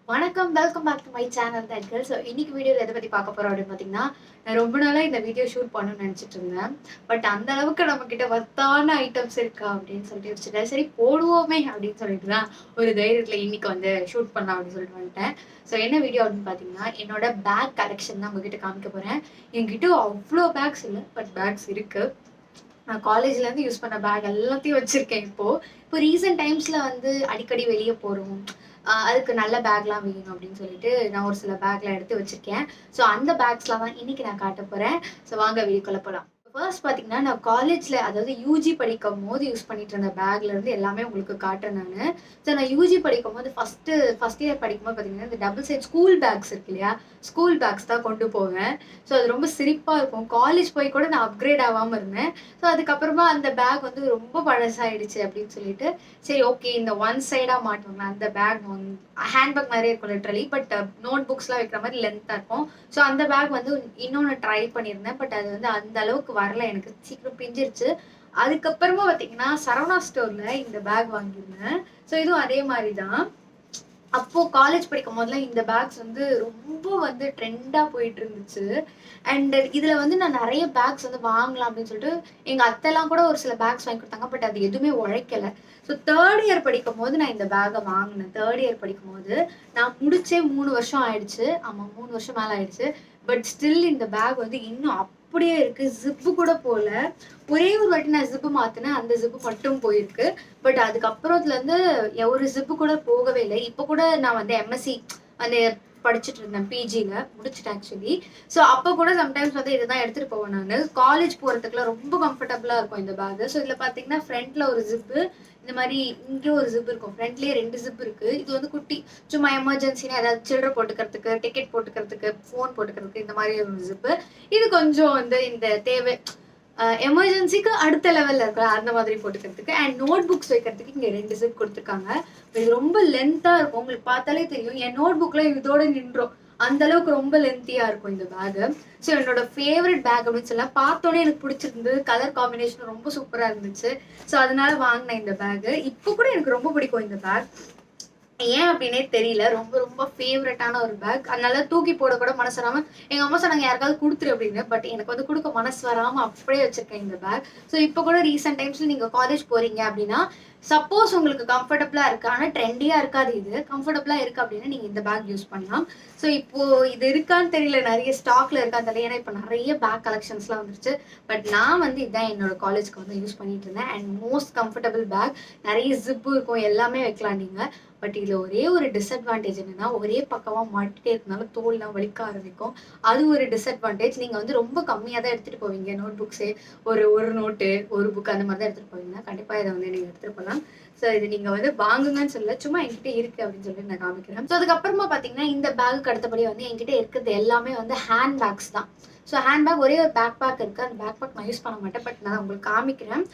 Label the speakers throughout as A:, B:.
A: வணக்கம், welcome back to my channel தான் girl. So இன்னைக்கு வீடியோவில் எதை பற்றி பார்க்க போகிறோம் அப்படின்னு பார்த்தீங்கன்னா, நான் ரொம்ப நாளாக இந்த வீடியோ ஷூட் பண்ணணும்னு நினச்சிட்டு இருந்தேன். பட் அந்த அளவுக்கு நம்மக்கிட்ட வர்த்தான ஐட்டம்ஸ் இருக்கா அப்படின்னு சொல்லிட்டு யோசிச்சுட்டேன். சரி போடுவோமே அப்படின்னு சொல்லிட்டு தான் ஒரு தைரியத்தில் இன்னைக்கு வந்து ஷூட் பண்ணலாம் அப்படின்னு சொல்லிட்டு வந்துட்டேன். ஸோ என்ன வீடியோ அப்படின்னு பார்த்தீங்கன்னா, என்னோட பேக் கலெக்ஷன் தான் உங்ககிட்ட காமிக்க போகிறேன். என்கிட்ட அவ்வளோ பேக்ஸ் இல்லை, பட் பேக்ஸ் இருக்குது. நான் காலேஜ்லேருந்து யூஸ் பண்ண பேக் எல்லாத்தையும் வச்சுருக்கேன் இப்போது. இப்போ ரீசெண்ட் டைம்ஸில் வந்து அடிக்கடி வெளியே போகிறோம், அதுக்கு நல்ல பேக்லாம் வேணும் அப்படின்னு சொல்லிட்டு நான் ஒரு சில பேக்லாம் எடுத்து வச்சுருக்கேன். ஸோ அந்த பேக்ஸ்லாம் தான் இன்றைக்கி நான் காட்ட போகிறேன். ஸோ வாங்க வீடியோக்குள்ள போகலாம். ஃபர்ஸ்ட் பார்த்தீங்கன்னா, நான் காலேஜில் அதாவது யூஜி படிக்கும் போது யூஸ் பண்ணிட்டு இருந்த பேக்லேருந்து எல்லாமே உங்களுக்கு காட்டுறேன் நான். ஸோ நான் யூஜி படிக்கும் போது ஃபஸ்ட் இயர் படிக்கும்போது பார்த்தீங்கன்னா, இந்த டபுள் சைட் ஸ்கூல் பேக்ஸ் இருக்கு இல்லையா, ஸ்கூல் பேக்ஸ் தான் கொண்டு போவேன். ஸோ அது ரொம்ப சிரிப்பாக இருக்கும். காலேஜ் போய் கூட நான் அப்கிரேட் ஆகாமல் இருந்தேன். ஸோ அதுக்கப்புறமா அந்த பேக் வந்து ரொம்ப பழசாயிடுச்சு அப்படின்னு சொல்லிட்டு, சரி ஓகே இந்த ஒன் சைடாக மாட்டோங்களா அந்த பேக் ஹேண்ட்பேக் நிறைய இருக்கும் லிட்ரலி, பட் நோட் புக்ஸ்லாம் வைக்கிற மாதிரி லென்த்தாக இருக்கும். ஸோ அந்த பேக் வந்து இன்னொன்று ட்ரை பண்ணியிருந்தேன். பட் அது வந்து அந்த அளவுக்கு வரல, எனக்கு சீக்கிரம் பிஞ்சிருச்சு. அதுக்கப்புறமா பார்த்தீங்கன்னா சரவணா ஸ்டோரில் இந்த பேக் வாங்கியிருந்தேன். ஸோ இதுவும் அதே மாதிரி தான். அப்போது காலேஜ் படிக்கும் போதெல்லாம் இந்த பேக்ஸ் வந்து ரொம்ப வந்து ட்ரெண்டாக போயிட்டு இருந்துச்சு. அண்ட் இதில் வந்து நான் நிறைய பேக்ஸ் வந்து வாங்கலாம் அப்படின்னு சொல்லிட்டு எங்கள் அத்தைலாம் கூட ஒரு சில பேக்ஸ் வாங்கி கொடுத்தாங்க. பட் அது எதுவுமே உழைக்கலை. ஸோ தேர்ட் இயர் படிக்கும் போது நான் இந்த பேக்கை வாங்கினேன். தேர்ட் இயர் படிக்கும் போது நான் முடிச்சே 3 வருஷம் ஆயிடுச்சு. ஆமாம், 3 வருஷம் மேலே ஆயிடுச்சு. பட் ஸ்டில் இந்த பேக் வந்து இன்னும் அப்படியே இருக்குது. ஜிப்பு கூட போகல. ஒரே ஒரு வாட்டி நான் ஜிப்பு மாற்றினேன், அந்த ஜிப்பு மட்டும் போயிருக்கு. பட் அதுக்கப்புறத்துலேருந்து ஒரு ஜிப்பு கூட போகவே இல்லை. இப்போ கூட நான் வந்து எம்எஸ்சி அந்த படிச்சுட்டு இருந்தேன், பிஜியில் முடிச்சுட்டேன் ஆக்சுவலி. ஸோ அப்போ கூட சம்டைம்ஸ் வந்து இதுதான் எடுத்துகிட்டு போவேன் நான். காலேஜ் போகிறதுக்குலாம் ரொம்ப கம்ஃபர்டபுளாக இருக்கும் இந்த பேகு. ஸோ இதில் பார்த்தீங்கன்னா ஃப்ரண்ட்டில் ஒரு ஜிப்பு, இந்த மாதிரி இங்கே ஒரு ஜிப் இருக்கும், ஃப்ரண்ட்லேயே 2 ஜிப் இருக்குது. இது வந்து குட்டி, சும்மா எமர்ஜென்சினா ஏதாவது சில்லறை போட்டுக்கிறதுக்கு, டிக்கெட் போட்டுக்கிறதுக்கு, ஃபோன் போட்டுக்கிறதுக்கு, இந்த மாதிரி ஒரு ஜிப்பு. இது கொஞ்சம் வந்து இந்த தேவை எமர்ஜென்சிக்கு அடுத்த லெவலில் இருக்கலாம் அந்த மாதிரி போட்டுக்கிறதுக்கு. அண்ட் நோட் புக்ஸ் வைக்கிறதுக்கு இங்கே 2 ஜிப் கொடுத்துருக்காங்க. இது ரொம்ப லென்த்தாக இருக்கும், உங்களுக்கு பார்த்தாலே தெரியும். என் நோட் புக்கில் இதோட நின்றோம், அந்த அளவுக்கு ரொம்ப லென்த்தியாக இருக்கும் இந்த பேகு. ஸோ என்னோட ஃபேவரட் பேக் அப்படின்னு சொல்லலாம். பார்த்தோன்னே எனக்கு பிடிச்சிருந்தது, கலர் காம்பினேஷன் ரொம்ப சூப்பராக இருந்துச்சு. ஸோ அதனால வாங்கினேன் இந்த பேகு. இப்போ கூட எனக்கு ரொம்ப பிடிக்கும் இந்த பேக். ஏன் அப்படின்னே தெரியல, ரொம்ப ரொம்ப ஃபேவரட்டான ஒரு பேக். அதனால தூக்கி போட கூட மனசு வராமல் எங்கள் அம்மா சொன்னாங்க யாருக்காவது கொடுத்துரு அப்படின்னு. பட் எனக்கு வந்து கொடுக்க மனசு வராமல் அப்படியே வச்சிருக்கேன் இந்த பேக். ஸோ இப்போ கூட ரீசெண்ட் டைம்ஸில் நீங்கள் காலேஜ் போகிறீங்க அப்படின்னா, சப்போஸ் உங்களுக்கு கம்ஃபர்டபுளாக இருக்குது, ஆனால் ட்ரெண்டியாக இருக்காது, இது கம்ஃபர்டபுளாக இருக்குது அப்படின்னா நீங்கள் இந்த பேக் யூஸ் பண்ணலாம். ஸோ இப்போது இது இருக்கான்னு தெரியல, நிறைய ஸ்டாக்ல இருக்கான்னு தெரியல, ஏன்னா இப்போ நிறைய பேக் கலெக்ஷன்ஸ்லாம் வந்துருச்சு. பட் நான் வந்து இதுதான் என்னோட காலேஜ்க்கு வந்து யூஸ் பண்ணிட்டு இருந்தேன். அண்ட் மோஸ்ட் கம்ஃபர்டபுள் பேக், நிறைய ஜிப்பு இருக்கும், எல்லாமே வைக்கலாம் நீங்கள். பட் இதில் ஒரே ஒரு டிஸ்அட்வான்டேஜ் என்னென்னா, ஒரே பக்கமாக மாட்டிகிட்டே இருக்கனால தோல்லாம் வலிக்க ஆரம்பிக்கும். அது ஒரு டிஸ்அட்வான்டேஜ். நீங்கள் வந்து ரொம்ப கம்மியாக தான் எடுத்துகிட்டு போவீங்க நோட் புக்ஸே, ஒரு நோட்டு ஒரு புக் அந்த மாதிரி தான் எடுத்துகிட்டு போவீங்க. கண்டிப்பாக இதை வந்து நீங்கள் எடுத்துகிட்டு போகலாம். ஸோ இது நீங்கள் வந்து வாங்குங்கன்னு சொல்ல, சும்மா என்கிட்ட இருக்குது அப்படின்னு சொல்லிட்டு நான் காமிக்கிறேன். ஸோ அதுக்கப்புறமா பார்த்தீங்கன்னா, இந்த பேக்கு அடுத்தபடி வந்து என்கிட்ட இருக்கிறது எல்லாமே வந்து ஹேண்ட் பேக்ஸ் தான். ஸோ ஹேண்ட்பேக் ஒரே ஒரு பேக் பேக் இருக்குது, அந்த பேக் பேக் நான் யூஸ் பண்ண மாட்டேன், பட் நான் உங்களுக்கு காமிக்கிறேன்.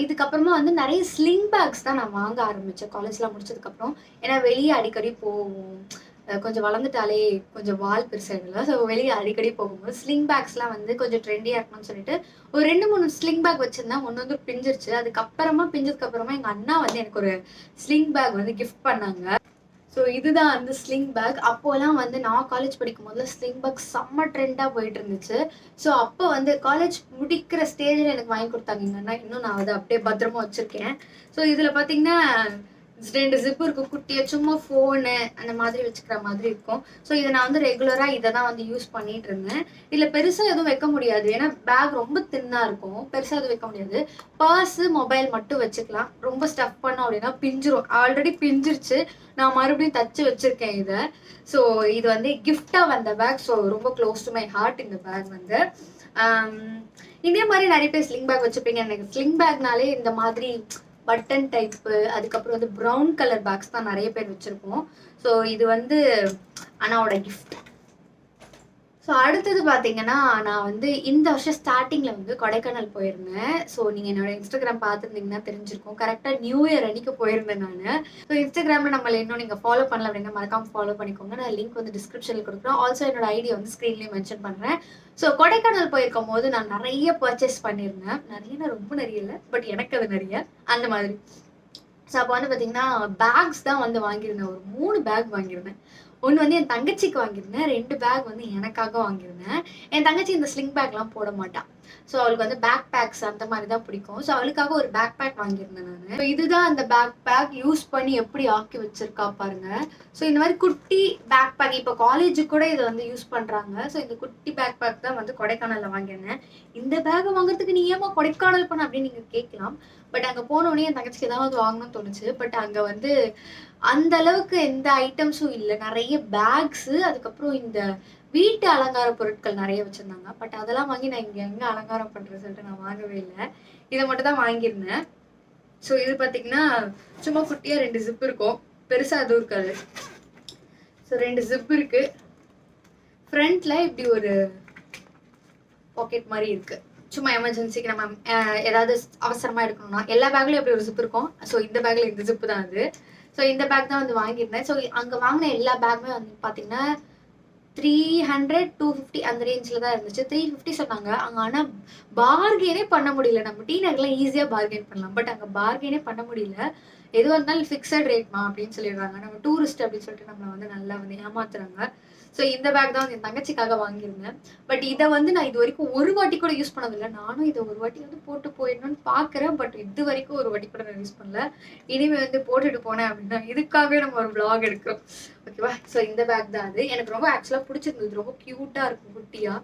A: இதுக்கப்புறமா வந்து நிறைய ஸ்லிங் பேக்ஸ் தான் நான் வாங்க ஆரம்பித்தேன் காலேஜ்லாம் முடிச்சதுக்கப்புறம். ஏன்னா வெளியே அடிக்கடி போவோம், கொஞ்சம் வளர்ந்துட்டாலே கொஞ்சம் வால் பெருசாகிடல. ஸோ வெளியே அடிக்கடி போகும்போது ஸ்லிங் பேக்ஸ்லாம் வந்து கொஞ்சம் ட்ரெண்டியாக இருக்கணும்னு சொல்லிட்டு ஒரு 2-3 ஸ்லிங் பேக் வச்சுருந்தேன். ஒன்று வந்து பிஞ்சிருச்சு. அதுக்கப்புறமா பிஞ்சதுக்கப்புறமா எங்கள் அண்ணா வந்து எனக்கு ஒரு ஸ்லிங் பேக் வந்து கிஃப்ட் பண்ணாங்க. ஸோ இதுதான் அந்த ஸ்லிங் பேக். அப்போலாம் வந்து நான் காலேஜ் படிக்கும் போதுல ஸ்லிங் பேக் செம்ம ட்ரெண்டாக போயிட்டு இருந்துச்சு. ஸோ அப்போ வந்து காலேஜ் முடிக்கிற ஸ்டேஜில் எனக்கு வாங்கி கொடுத்தாங்கன்னா, இன்னும் நான் அதை அப்படியே பத்திரமா வச்சுருக்கேன். ஸோ இதில் பார்த்தீங்கன்னா 2 ஜிப்பு இருக்கும், குட்டியாக சும்மா ஃபோனு அந்த மாதிரி வச்சுக்கிற மாதிரி இருக்கும். ஸோ இதை நான் வந்து ரெகுலராக இதை தான் வந்து யூஸ் பண்ணிட்டு இருந்தேன். இதில் பெருசாக எதுவும் வைக்க முடியாது, ஏன்னா பேக் ரொம்ப தின்னாக இருக்கும், பெருசாக எதுவும் வைக்க முடியாது. பர்ஸு, மொபைல் மட்டும் வச்சுக்கலாம். ரொம்ப ஸ்டஃப் பண்ணோம் அப்படின்னா பிஞ்சிரும். ஆல்ரெடி பிஞ்சிருச்சு, நான் மறுபடியும் தச்சு வச்சுருக்கேன் இதை. ஸோ இது வந்து கிஃப்டாக வந்த பேக். ஸோ ரொம்ப க்ளோஸ் டு மை ஹார்ட் இந்த பேக் வந்து. இதே மாதிரி நிறைய பேர் ஸ்லிங் பேக் வச்சுருப்பீங்க. எனக்கு ஸ்லிங் பேக்னாலே இந்த மாதிரி பட்டன் டைப்பு, அதுக்கப்புறம் வந்து ப்ரௌன் கலர் பேக்ஸ் தான் நிறைய பேர் வச்சுருப்போம். ஸோ இது வந்து அண்ணாவோட கிஃப்ட். ஸோ அடுத்தது பார்த்தீங்கன்னா, நான் வந்து இந்த வருஷம் ஸ்டார்டிங்கில் வந்து கொடைக்கானல் போயிருந்தேன். ஸோ நீங்கள் என்னோட இன்ஸ்டாகிராம் பார்த்துருந்தீங்கன்னா தெரிஞ்சிருக்கும். கரெக்டாக நியூ இயர் அன்னைக்கு போயிருந்தேன் நான். ஸோ இன்ஸ்டாகிராமில் நம்மளை இன்னும் நீங்கள் ஃபாலோ பண்ணல அப்படின்னா மறக்காமல் ஃபாலோ பண்ணிக்கோங்க. நான் லிங்க் வந்து டிஸ்கிரிப்ஷனில் கொடுக்குறேன். ஆல்சோ என்னோட ஐடியா வந்து ஸ்க்ரீன்லேயும் மென்ஷன் பண்ணுறேன். ஸோ கொடைக்கானல் போயிருக்கும் போது நான் நிறைய பர்ச்சேஸ் பண்ணியிருந்தேன். நிறைய ரொம்ப நிறைய இல்லை, பட் எனக்கு அது நிறைய அந்த மாதிரி. ஸோ அப்போ வந்து பார்த்தீங்கன்னா பேக்ஸ் தான் வந்து வாங்கியிருந்தேன். ஒரு 3 பேக் வாங்கியிருந்தேன். ஒண்ணு வந்து என் தங்கச்சிக்கு வாங்கியிருந்தேன். 2 பேக் வந்து எனக்காக வாங்கியிருந்தேன். என் தங்கச்சி இந்த ஸ்லிங் பேக்லாம் போட மாட்டா. ஸோ அவளுக்கு வந்து பேக் பேக்ஸ் அந்த மாரி தான் பிடிக்கும். ஸோ அவளுக்காக ஒரு பேக் பேக் வாங்கியிருந்தேன் நானு. ஸோ இதுதான் அந்த பேக் பேக் யூஸ் பண்ணி எப்படி ஆக்கி வச்சிருக்கா பாருங்க. ஸோ இந்த மாரி குட்டி பேக் பேக் இப்போ காலேஜுக்கு கூட இத வந்து யூஸ் பண்றாங்க. ஸோ இந்த குட்டி பேக் பேக் தான் வந்து கொடைக்கானல்ல வாங்கியிருந்தேன். இந்த பேக் வாங்குறதுக்கு நீ ஏம்மா கொடைக்கானல் போன அப்படின்னு நீங்க கேட்கலாம். பட் அங்க போன உடனே என் தங்கச்சிக்கு ஏதாவது வாங்கணும்னு தோணுச்சு. பட் அங்க வந்து அந்த அளவுக்கு எந்த ஐட்டம்ஸும் இல்ல. நெறைய பேக்ஸு, அதுக்கப்புறம் இந்த வீட்டு அலங்கார பொருட்கள் நெறைய வச்சிருந்தாங்க. பட் அதெல்லாம் வாங்கி நான் இங்க எங்க அலங்காரம் பண்றது சொல்லிட்டு நான் வாங்கவே இல்ல. இத மட்டும் தான் வாங்கியிருந்தேன். ஸோ இது பார்த்தீங்கன்னா, சும்மா குட்டியா 2 ஜிப் இருக்கும். பெருசா எதுவும் இருக்காது. ஸோ 2 ஜிப் இருக்கு. ஃப்ரண்ட்ல இப்படி ஒரு பாக்கெட் மாரி இருக்கு. சும்மா எமர்ஜென்சிக்கு நம்ம ஏதாவது அவசரமா எடுக்கணும்னா, எல்லா பேக்லயும் எப்படி ஒரு ஜிப் இருக்கும். ஸோ இந்த பேக்ல இந்த ஜிப் தான் அது. ஸோ இந்த பேக் தான் வந்து வாங்கியிருந்தேன். ஸோ அங்க வாங்கின எல்லா பேக்குமே வந்து பார்த்தீங்கன்னா 300, 250 அந்த ரேஞ்ச்ல தான் இருந்துச்சு. 350 சொன்னாங்க. அங்க ஆனா பார்கெயினே பண்ண முடியல. நம்ம டி நகர்ல ஈஸியா பார்கெயின் பண்ணலாம். பட் அங்க பார்கெயினே பண்ண முடியல. எதுவா இருந்தாலும் ஃபிக்ஸட் ரேட்மா அப்படின்னு சொல்லிடுறாங்க. நம்ம டூரிஸ்ட் அப்படின்னு சொல்லிட்டு நம்மள வந்து நல்லா வந்து ஏமாத்துறாங்க. ஸோ இந்த பேக் தான் வந்து என் தங்கச்சிக்காக வாங்கியிருந்தேன். பட் இதை வந்து நான் இது வரைக்கும் ஒரு வாட்டி கூட யூஸ் பண்ணதில்லை. நானும் இதை ஒரு வாட்டி வந்து போட்டு போயிடணும்னு பார்க்குறேன். பட் இது வரைக்கும் ஒரு வாட்டி கூட நான் யூஸ் பண்ணல. இனிமே வந்து போட்டுட்டு போனேன் அப்படின்னா இதுக்காகவே நம்ம ஒரு vlog எடுக்கிறோம். ஓகேவா? ஸோ இந்த பேக் தான் அது. எனக்கு ரொம்ப ஆக்சுவலாக பிடிச்சிருந்தது. ரொம்ப க்யூட்டாக இருக்கும் குட்டியா.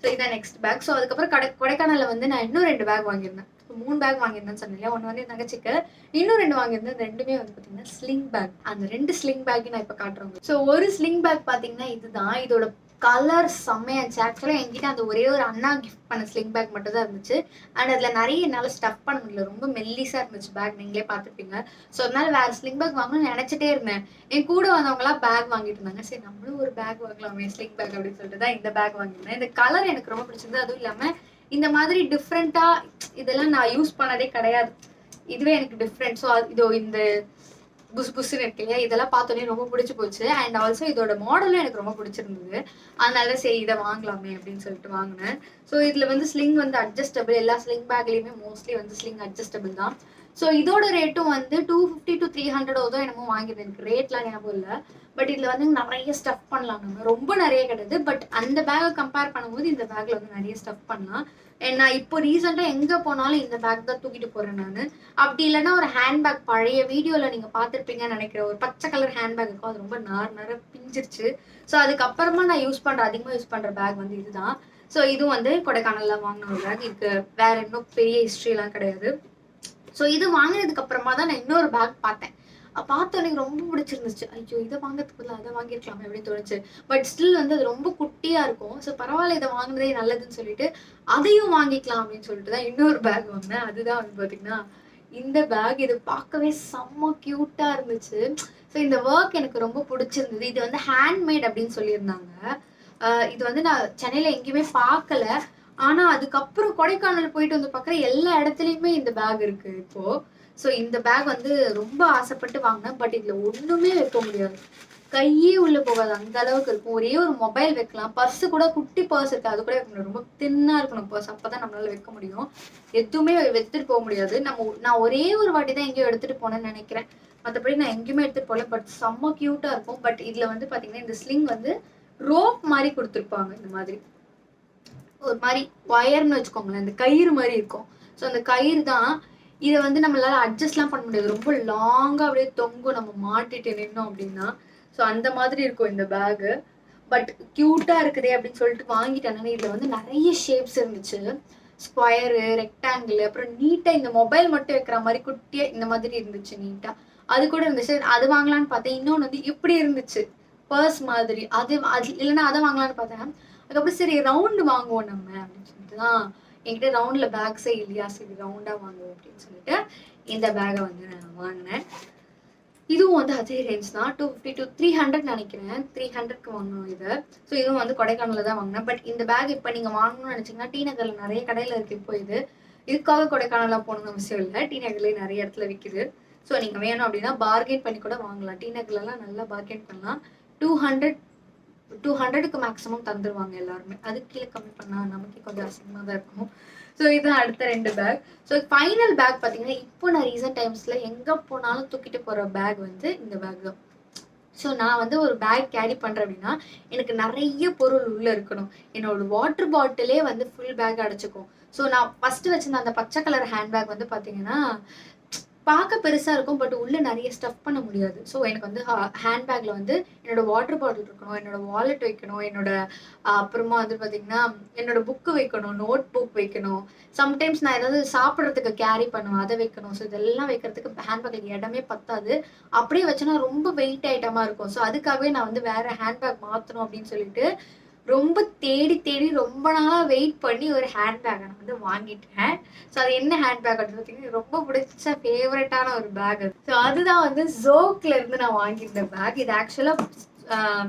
A: ஸோ இதான் நெக்ஸ்ட் பேக். ஸோ அதுக்கப்புறம் கொடைக்கானல்ல வந்து நான் இன்னும் 2 பேக் வாங்கியிருந்தேன். 3 பேக் வாங்கியிருந்தேன்னு சொன்னேன் இல்லையா? ஒன்று வந்து என் தங்கச்சிக்கு, இன்னும் 2 வாங்கியிருந்தேன். இந்த 2மே வந்து பார்த்தீங்கன்னா ஸ்லிங் பேக். அந்த 2 ஸ்லிங் பேக்கையும் நான் இப்போ காட்டுறேன் உங்களுக்கு. ஸோ ஒரு ஸ்லிங் பேக் பார்த்தீங்கன்னா இதுதான். இதோட கலர் செம்மையா இருந்துச்சு. ஆக்சுவலாக என்கிட்ட அந்த ஒரே ஒரு அண்ணா கிஃப்ட் பண்ண ஸ்லிங் பேக் மட்டும் தான் இருந்துச்சு. அண்ட் அதில் நிறைய என்னால் ஸ்டஃப் பண்ண முடியல. ரொம்ப மெல்லிஸாக இருந்துச்சு பேக். நீங்களே பார்த்துருப்பீங்க. ஸோ அதனால வேறு ஸ்லிங் பேக் வாங்கணும்னு நினச்சிட்டே இருந்தேன். என் கூட வந்தவங்களாம் பேக் வாங்கிட்டு இருந்தாங்க. சரி நம்மளும் ஒரு பேக் வாங்கலாமே ஸ்லிங் பேக் அப்படின்னு சொல்லிட்டு தான் இந்த பேக் வாங்கியிருந்தேன். இந்த கலர் எனக்கு ரொம்ப பிடிச்சிருந்தது. அதுவும் இல்லாமல் இந்த மாதிரி டிஃப்ரெண்டா இதெல்லாம் நான் யூஸ் பண்ணதே கிடையாது. இதுவே எனக்கு டிஃப்ரெண்ட். ஸோ இதோ இந்த புஸ் புஸ்ன்னு இருக்கு இல்லையா? இதெல்லாம் பார்த்தோன்னே ரொம்ப பிடிச்சி போச்சு. அண்ட் ஆல்சோ இதோட மாடலும் எனக்கு ரொம்ப பிடிச்சிருந்தது. அதனால சரி இதை வாங்கலாமே அப்படின்னு சொல்லிட்டு வாங்கினேன். ஸோ இதில் வந்து ஸ்லிங் வந்து அட்ஜஸ்டபிள். எல்லா ஸ்லிங் பேக்லேயுமே மோஸ்ட்லி வந்து ஸ்லிங் அட்ஜஸ்டபிள் தான். ஸோ இதோட ரேட்டும் வந்து 250 to 300 தான் என்னமோ வாங்கியிருந்தேன். எனக்கு ரேட்லாம் ஞாபகம் இல்லை. பட் இதில் வந்து நிறைய ஸ்டஃப் பண்ணலாம். நம்ம ரொம்ப நிறைய கிடையாது. பட் அந்த பேக்கை கம்பேர் பண்ணும்போது இந்த பேக்கில் வந்து நிறைய ஸ்டஃப் பண்ணலாம். நான் இப்போ ரீசெண்டாக எங்கே போனாலும் இந்த பேக் தான் தூக்கிட்டு போகிறேன் நான். அப்படி இல்லைன்னா ஒரு ஹேண்ட்பேக் பழைய வீடியோவில் நீங்கள் பார்த்துருப்பீங்கன்னு நினைக்கிறேன். ஒரு பச்சை கலர் ஹேண்ட்பேக் இருக்கும். அது ரொம்ப நார பிஞ்சிருச்சு. ஸோ அதுக்கப்புறமா நான் அதிகமாக யூஸ் பண்ணுற பேக் வந்து இதுதான். ஸோ இதுவும் வந்து கொடைக்கானலில் வாங்கின ஒரு பேக். இதுக்கு வேற இன்னும் பெரிய ஹிஸ்ட்ரிலாம் கிடையாது. ஸோ இது வாங்கினதுக்கு அப்புறமா தான் நான் இன்னொரு பேக் பார்த்தேன். பார்த்தோன்னே எனக்கு ரொம்ப பிடிச்சிருந்துச்சு. ஐயோ இதை வாங்கிறதுக்கு பதிலாக அதை வாங்கியிருக்கலாமே அப்படின்னு தோணுச்சு. பட் ஸ்டில் வந்து அது ரொம்ப குட்டியாக இருக்கும். ஸோ பரவாயில்ல இதை வாங்கினதே நல்லதுன்னு சொல்லிட்டு அதையும் வாங்கிக்கலாம் அப்படின்னு சொல்லிட்டு தான் இன்னொரு பேக் வாங்கினேன். அதுதான் வந்து பார்த்தீங்கன்னா இந்த பேக். இது பார்க்கவே செம்ம க்யூட்டாக இருந்துச்சு. ஸோ இந்த ஒர்க் எனக்கு ரொம்ப பிடிச்சிருந்தது. இது வந்து ஹேண்ட்மேட் அப்படின்னு சொல்லியிருந்தாங்க. இது வந்து நான் சென்னையில் எங்கேயுமே பார்க்கல. ஆனா அதுக்கப்புறம் கொடைக்கானல் போயிட்டு வந்து பார்க்குறேன் எல்லா இடத்துலையுமே இந்த பேக் இருக்கு இப்போ. ஸோ இந்த பேக் வந்து ரொம்ப ஆசைப்பட்டு வாங்கினேன். பட் இதுல ஒண்ணுமே வைக்க முடியாது. கையே உள்ள போகாது. அந்த அளவுக்கு இருக்கும். ஒரே ஒரு மொபைல் வைக்கலாம். பர்ஸ் கூட குட்டி பர்ஸ் இருக்கு. அது கூட வைக்க முடியும். ரொம்ப தின்னா இருக்கணும் பர்ஸ். அப்பதான் நம்மளால வைக்க முடியும். எதுவுமே எடுத்துட்டு போக முடியாது. நான் ஒரே ஒரு வாட்டி தான் எங்கேயோ எடுத்துட்டு போனேன்னு நினைக்கிறேன். மற்றபடி நான் எங்கேயுமே எடுத்துட்டு போகல. பட் செம்ம கியூட்டா இருக்கும். பட் இதுல வந்து பாத்தீங்கன்னா இந்த ஸ்லிங் வந்து ரோப் மாதிரி கொடுத்துருப்பாங்க. இந்த மாதிரி ஒரு மாதிரி ஒயர்னு வச்சுக்கோங்களேன். இந்த கயிறு மாதிரி இருக்கும். ஸோ அந்த கயிறு தான். இதை வந்து நம்மளால அட்ஜஸ்ட்லாம் பண்ண முடியாது. ரொம்ப லாங்கா அப்படியே தொங்கும் நம்ம மாட்டிட்டு நின்னோம் அப்படின்னா. ஸோ அந்த மாதிரி இருக்கும் இந்த பேகு. பட் கியூட்டா இருக்குதே அப்படின்னு சொல்லிட்டு வாங்கிட்டேன். இதுல வந்து நிறைய ஷேப்ஸ் இருந்துச்சு. ஸ்கொயரு, ரெக்டாங்கிள், அப்புறம் நீட்டா இந்த மொபைல் மட்டும் வைக்கிற மாதிரி குட்டியா இந்த மாதிரி இருந்துச்சு நீட்டா. அது கூட இருந்துச்சு. அது வாங்கலான்னு பார்த்தேன். இன்னொன்று வந்து இப்படி இருந்துச்சு பர்ஸ் மாதிரி. அது இல்லைன்னா அதை வாங்கலான்னு பார்த்தேன். அதுக்கப்புறம் சரி ரவுண்டு வாங்குவோம் நம்ம அப்படின்னு சொல்லிட்டு தான் என்கிட்ட ரவுண்ட்ல பேக்ஸே இல்லையா, சரி ரவுண்டா வாங்குவோம் அப்படின்னு சொல்லிட்டு இந்த பேகை வந்து நான் வாங்கினேன். இதுவும் வந்து அதே ரேஞ்ச் தான். 250 to 300 நினைக்கிறேன். 300க்கு வாங்கணும் இதை. ஸோ இதுவும் வந்து கொடைக்கானல்ல தான் வாங்கினேன். பட் இந்த பேக் இப்போ நீங்கள் வாங்கணும்னு நினச்சிங்கன்னா டி நகர்ல நிறைய கடையில் இருக்குது. இப்போ இதுக்காக கொடைக்கானலாக போகணும்னு அவசியம் இல்லை. டி நகர்லேயே நிறைய இடத்துல விற்குது. ஸோ நீங்கள் வேணும் அப்படின்னா பார்கெயின் பண்ணி கூட வாங்கலாம். டி நகர்லாம் நல்லா பார்கெயின் பண்ணலாம். 200க்கு மேக்ஸிமம் தந்துருவாங்க எல்லாருமே. அதுக்கு கீழே கம்மி பண்ணால் நமக்கே கொஞ்சம் அசிங்கமாக தான் இருக்கும். ஸோ இதுதான் அடுத்த 2 பேக். ஸோ ஃபைனல் பேக் பார்த்தீங்கன்னா, இப்போ நான் ரீசென்ட் டைம்ஸ்ல எங்க போனாலும் தூக்கிட்டு போற பேக் வந்து இந்த பேக் தான். ஸோ நான் வந்து ஒரு பேக் கேரி பண்றேன் அப்படின்னா, எனக்கு நெறைய பொருள் உள்ள இருக்கணும். என்னோட வாட்டர் பாட்டிலே வந்து ஃபுல் பேக் அடைச்சுக்கும். ஸோ நான் ஃபர்ஸ்ட்டு வச்சிருந்த அந்த பச்சை கலர் ஹேண்ட் பேக் வந்து பார்த்தீங்கன்னா, பார்க்க பெருசா இருக்கும். பட் உள்ள நெறைய ஸ்டஃப் பண்ண முடியாது. ஸோ எனக்கு வந்து ஹேண்ட் பேக்ல வந்து என்னோட வாட்டர் பாட்டில் இருக்கணும், என்னோட வாலெட் வைக்கணும், என்னோட அப்புறமா வந்து பார்த்தீங்கன்னா, என்னோட புக் வைக்கணும், நோட் புக் வைக்கணும். சம்டைம்ஸ் நான் ஏதாவது சாப்பிடுறதுக்கு கேரி பண்ணுவேன். அத வைக்கணும். ஸோ இதெல்லாம் வைக்கிறதுக்கு ஹேண்ட் பேக்ல இடமே பத்தாது. அப்படியே வச்சேன்னா ரொம்ப வெயிட் ஐட்டமா இருக்கும். ஸோ அதுக்காகவே நான் வந்து வேற ஹேண்ட் பேக் மாத்தணும் அப்படின்னு சொல்லிட்டு, ரொம்ப தேடி தேடி ரொம்ப நாளா வெயிட் பண்ணி ஒரு ஹேண்ட் பேக்க நான் வந்து வாங்கிட்டேன். ஸோ அது என்ன ஹேண்ட் பேக் அப்படின்னு பார்த்தீங்கன்னா, ரொம்ப பிடிச்ச ஃபேவரட்டான ஒரு பேக் அது. ஸோ அதுதான் வந்து ஜோக்ல இருந்து நான் வாங்கியிருந்த பேக். இது ஆக்சுவலா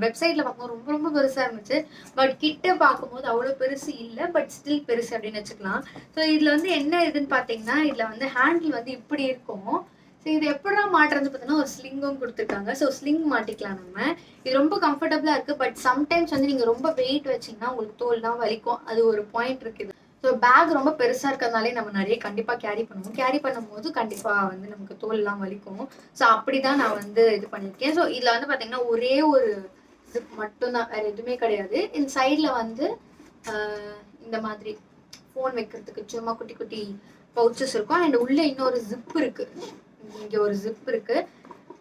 A: வெப்சைட்ல பார்க்கும்போது ரொம்ப ரொம்ப பெருசா இருந்துச்சு. பட் கிட்ட பார்க்கும்போது அவ்வளோ பெருசு இல்ல. பட் ஸ்டில் பெருசு அப்படின்னு வச்சுக்கலாம். ஸோ இதுல வந்து என்ன இதுன்னு பார்த்தீங்கன்னா, இதுல வந்து ஹேண்டில் வந்து இப்படி இருக்கும். ஸோ இது எப்படிடா மாட்டுறது பார்த்தீங்கன்னா, ஒரு ஸ்லிங்கும் குடுத்துருக்காங்க. ஸோ ஸ்லிங் மாட்டிக்கலாம் நம்ம. இது ரொம்ப கம்ஃபர்டபுளா இருக்கு. பட் சம்டைம்ஸ் வந்து நீங்க ரொம்ப வெயிட் வச்சீங்கன்னா, உங்களுக்கு தோல்லாம் வலிக்கும். அது ஒரு பாயிண்ட் இருக்குது. ஸோ பேக் ரொம்ப பெருசா இருக்கிறதுனாலே நம்ம நெறைய கண்டிப்பா கேரி பண்ணுவோம். கேரி பண்ணும்போது கண்டிப்பா வந்து நமக்கு தோல்லாம் வலிக்கும். ஸோ அப்படிதான் நான் வந்து இது பண்ணியிருக்கேன். ஸோ இதுல வந்து பார்த்தீங்கன்னா, ஒரே ஒரு ஜிப் மட்டும் தான். வேற எதுவுமே கிடையாது. இந்த சைட்ல வந்து அ இந்த மாதிரி ஃபோன் வைக்கிறதுக்கு சும்மா குட்டி குட்டி பவுச்சஸ் இருக்கும். அண்ட் உள்ள இன்னொரு ஜிப் இருக்கு. இங்க ஒரு ஜிப் இருக்கு.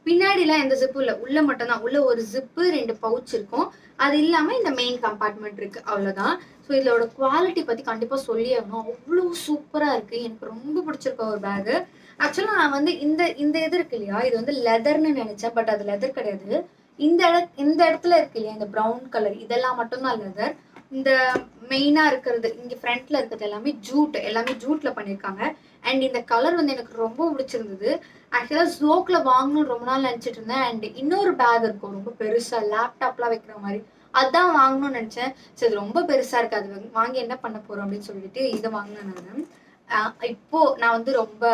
A: பின்னாடிலாம் எந்த ஜிப்பும் இல்ல. உள்ள மட்டும் தான். உள்ள ஒரு ஜிப்பு, 2 பவுச் இருக்கும். அது இல்லாம இந்த மெயின் கம்பார்ட்மெண்ட் இருக்கு. அவ்வளோதான். ஸோ இதோட குவாலிட்டி பத்தி கண்டிப்பா சொல்லியே ஆகணும். அவ்ளோ சூப்பரா இருக்கு. எனக்கு ரொம்ப பிடிச்சிருக்கு ஒரு பேகு. ஆக்சுவலா நான் வந்து இந்த இந்த இது இருக்கு இல்லையா? இது வந்து லெதர்ன்னு நெனச்சேன். பட் அது லெதர் கிடையாது. இந்த இடத்துல இருக்கு இல்லையா? இந்த ப்ரவுன் கலர் இதெல்லாம் மட்டும் தான் லெதர். இந்த மெயினா இருக்கிறது, இங்க ஃப்ரண்ட்ல இருக்கிறது எல்லாமே ஜூட். எல்லாமே ஜூட்ல பண்ணியிருக்காங்க. அண்ட் இந்த கலர் வந்து எனக்கு ரொம்ப பிடிச்சிருந்தது. ஆக்சுவலா ஜோக்ல வாங்கணும்னு ரொம்ப நாள் நினைச்சிட்டு இருந்தேன். அண்ட் இன்னொரு பேக் இருக்கும் ரொம்ப பெருசா லேப்டாப்லாம் வைக்கிற மாதிரி. அதான் வாங்கணும்னு நினைச்சேன். சரி இது ரொம்ப பெருசா இருக்கு. அது வாங்கி என்ன பண்ண போறோம் அப்படின்னு சொல்லிட்டு இதை வாங்கினேன் நானு. இப்போ நான் வந்து ரொம்ப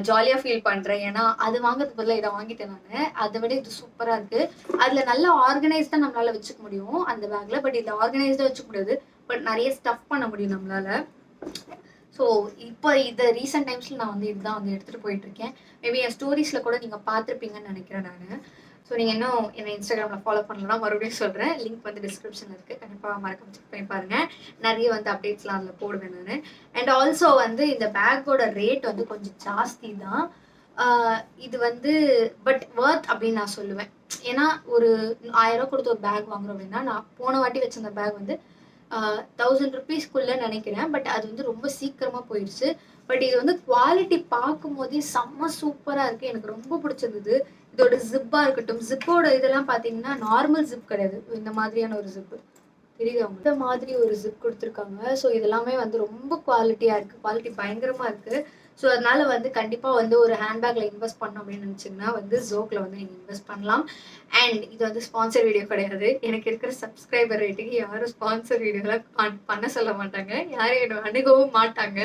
A: ஜாலியா ஃபீல் பண்றேன். ஏன்னா அது வாங்குறதுக்கு பதிலா இதை வாங்கிட்டேன் நானு. அதை விட இது சூப்பரா இருக்கு. அதுல நல்லா ஆர்கனைஸ்டா நம்மளால வச்சுக்க முடியும் அந்த பேக்ல. பட் இதுல ஆர்கனைஸ்டா வச்சுக்க முடியாது. பட் நிறைய ஸ்டஃப் பண்ண முடியும் நம்மளால. ஸோ இப்போ இதை ரீசெண்ட் டைம்ஸில் நான் வந்து இதுதான் வந்து எடுத்துகிட்டு போயிட்டுருக்கேன். மேபி என் ஸ்டோரிஸில் கூட நீங்கள் பார்த்துருப்பீங்கன்னு நினைக்கிறேன் நான். ஸோ நீங்கள் இன்னும் என்னை இன்ஸ்டாகிராமில் ஃபாலோ பண்ணலாம் மறுபடியும் சொல்கிறேன். லிங்க் வந்து டிஸ்கிரிப்ஷனில் இருக்குது. கண்டிப்பாக மறக்காம செக் பண்ணி பாருங்கள். நிறைய வந்து அப்டேட்ஸ்லாம் அதில் போடுவேன் நான். அண்ட் ஆல்சோ வந்து இந்த பேக்கோட ரேட் வந்து கொஞ்சம் ஜாஸ்தி தான். இது வந்து பட் வர்த் அப்படின்னு நான் சொல்லுவேன். ஏன்னா ஒரு 1000 கொடுத்து ஒரு பேக் வாங்குறோம் அப்படின்னா, நான் போன வாட்டி வச்சிருந்த பேக் வந்து 1000 ருபீஸ்க்குள்ள நினைக்கிறேன். பட் அது வந்து ரொம்ப சீக்கிரமா போயிடுச்சு. பட் இது வந்து குவாலிட்டி பார்க்கும்போதே செம்ம சூப்பரா இருக்கு. எனக்கு ரொம்ப பிடிச்சிருந்தது. இதோட ஜிப்பா இருக்கட்டும், ஜிப்போட இதெல்லாம் பார்த்தீங்கன்னா நார்மல் ஜிப் கிடையாது. இந்த மாதிரியான ஒரு ஜிப்பு. தெரியுதா உங்களுக்கு? இந்த மாதிரி ஒரு ஜிப் குடுத்துருக்காங்க. ஸோ இதெல்லாமே வந்து ரொம்ப குவாலிட்டியா இருக்கு. குவாலிட்டி பயங்கரமா இருக்கு. ஸோ அதனால வந்து கண்டிப்பா வந்து ஒரு ஹேண்ட்பேக்ல இன்வெஸ்ட் பண்ணணும் அப்படின்னு நினைச்சீங்கன்னா வந்து ஜோக்ல வந்து நீங்க இன்வெஸ்ட் பண்ணலாம். அண்ட் இது வந்து ஸ்பான்சர் வீடியோ கிடையாது. எனக்கு இருக்கிற சப்ஸ்கிரைபர் ரேட்டுக்கு யாரும் ஸ்பான்சர் வீடியோலாம் பண்ண சொல்ல மாட்டாங்க. யாரும் என்ன அணுகவும் மாட்டாங்க.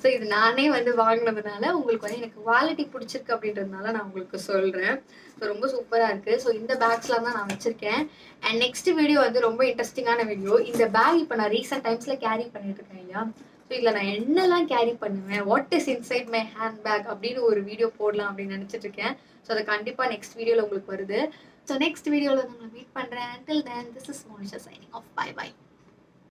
A: ஸோ இது நானே வந்து வாங்கினதுனால உங்களுக்கு வந்து எனக்கு குவாலிட்டி பிடிச்சிருக்கு அப்படின்றதுனால நான் உங்களுக்கு சொல்றேன். ஸோ ரொம்ப சூப்பரா இருக்கு. ஸோ இந்த பேக்ஸ்லாம் தான் நான் வச்சிருக்கேன். அண்ட் நெக்ஸ்ட் வீடியோ வந்து ரொம்ப இன்ட்ரெஸ்டிங்கான வீடியோ. இந்த பேக் இப்போ நான் ரீசெண்ட் டைம்ஸ்ல கேரி பண்ணிட்டு இருக்கேன் இல்லையா? ஸோ இதில் நான் என்னெல்லாம் கேரி பண்ணுவேன், what is inside my hand bag அப்படின்னு ஒரு வீடியோ போடலாம் அப்படின்னு நினச்சிட்டு இருக்கேன். ஸோ அது கண்டிப்பாக நெக்ஸ்ட் வீடியோவில் உங்களுக்கு வருது. ஸோ நெக்ஸ்ட் வீடியோவில் நான் மீட் பண்ணுறேன். Till then, this is Monisha signing off. Bye bye.